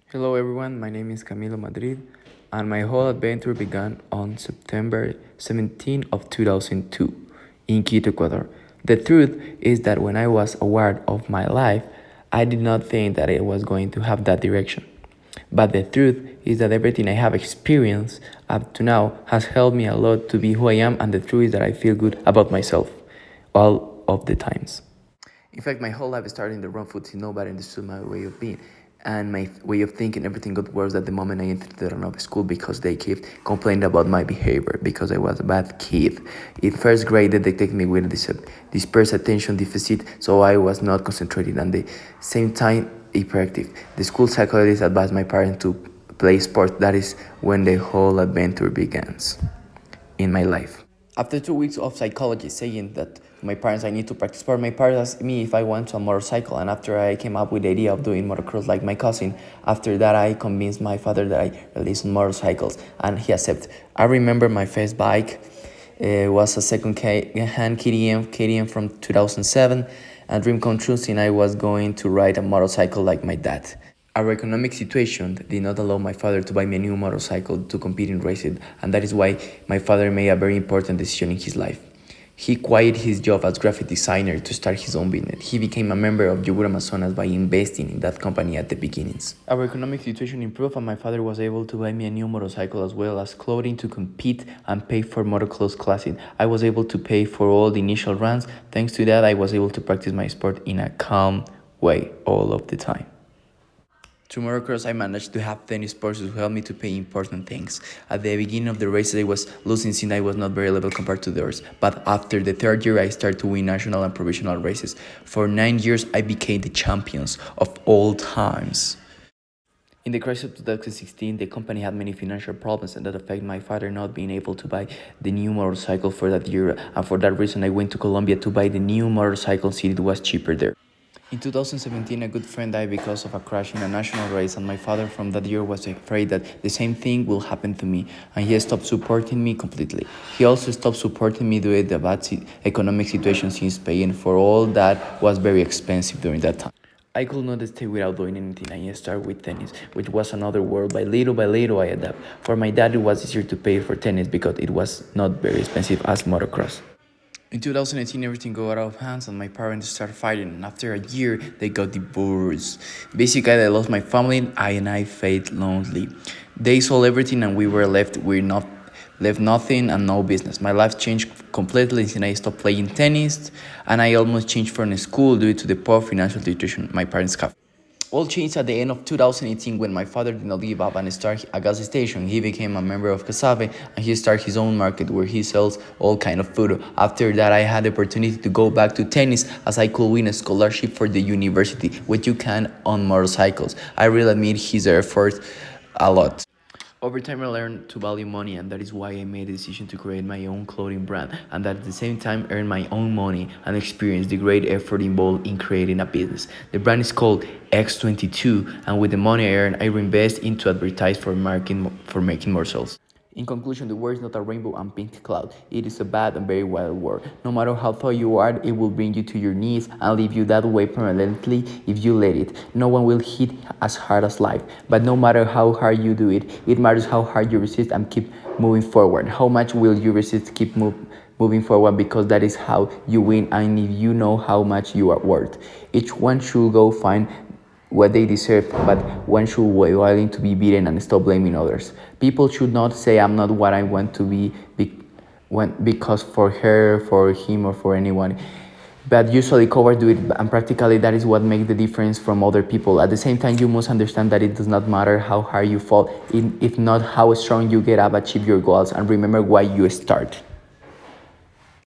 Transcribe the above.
Hello everyone, my name is Camilo Madrid and my whole adventure began on September 17 of 2002 in Quito, Ecuador. The truth is that when I was aware of my life, I did not think that it was going to have that direction. But the truth is that everything I have experienced up to now has helped me a lot to be who I am, and the truth is that I feel good about myself all of the times. In fact, my whole life started in the wrong foot since nobody understood my way of being. And my way of thinking, everything got worse at the moment I entered the Renova school because they kept complaining about my behavior because I was a bad kid. In first grade, they detected me with dispersed attention deficit, so I was not concentrated and the same time hyperactive. The school psychologist advised my parents to play sports. That is when the whole adventure begins in my life. After 2 weeks of psychology saying that to my parents I need to practice sport, my parents asked me if I want a motorcycle, and after I came up with the idea of doing motocross like my cousin, after that I convinced my father that I release motorcycles and he accepted. I remember my first bike was a second-hand KTM from 2007, a dream come true since I was going to ride a motorcycle like my dad. Our economic situation did not allow my father to buy me a new motorcycle to compete in races, and that is why my father made a very important decision in his life. He quit his job as graphic designer to start his own business. He became a member of Yogur Amazonas by investing in that company at the beginnings. Our economic situation improved and my father was able to buy me a new motorcycle as well as clothing to compete and pay for motocross classes. I was able to pay for all the initial runs. Thanks to that, I was able to practice my sport in a calm way all of the time. Tomorrow cross, I managed to have tennis sponsors who helped me to pay important things. At the beginning of the race, I was losing since I was not very level compared to theirs. But after the third year, I started to win national and provincial races. For 9 years, I became the champions of all times. In the crisis of 2016, the company had many financial problems and that affected my father not being able to buy the new motorcycle for that year. And for that reason, I went to Colombia to buy the new motorcycle since it was cheaper there. In 2017, a good friend died because of a crash in a national race, and my father from that year was afraid that the same thing will happen to me, and he stopped supporting me completely. He also stopped supporting me due to the bad economic situation in Spain, for all that was very expensive during that time. I could not stay without doing anything. I started with tennis, which was another world. By little, I adapt. For my dad, it was easier to pay for tennis because it was not very expensive as motocross. In 2018, everything got out of hands and my parents started fighting, and after a year, they got divorced. Basically, I lost my family and I felt lonely. They sold everything and we were left with nothing and no business. My life changed completely since I stopped playing tennis, and I almost changed from school due to the poor financial situation my parents have. All changed at the end of 2018 when my father did not give up and started a gas station. He became a member of Casabe and he started his own market where he sells all kind of food. After that, I had the opportunity to go back to tennis as I could win a scholarship for the university, which you can on motorcycles. I really admire his effort a lot. Over time, I learned to value money, and that is why I made the decision to create my own clothing brand, and at the same time earn my own money and experience the great effort involved in creating a business. The brand is called X22, and with the money I earn, I reinvest into advertise for making more sales. In conclusion, the world is not a rainbow and pink cloud. It is a bad and very wild world. No matter how tall you are, it will bring you to your knees and leave you that way permanently if you let it. No one will hit as hard as life, but no matter how hard you do it, it matters how hard you resist and keep moving forward. How much will you resist, keep moving forward, because that is how you win, and if you know how much you are worth. Each one should go find what they deserve, but one should be willing to be beaten and stop blaming others. People should not say I'm not what I want to be because for her, for him, or for anyone. But usually cowards do it, and practically that is what makes the difference from other people. At the same time, you must understand that it does not matter how hard you fall, if not how strong you get up, achieve your goals, and remember why you start.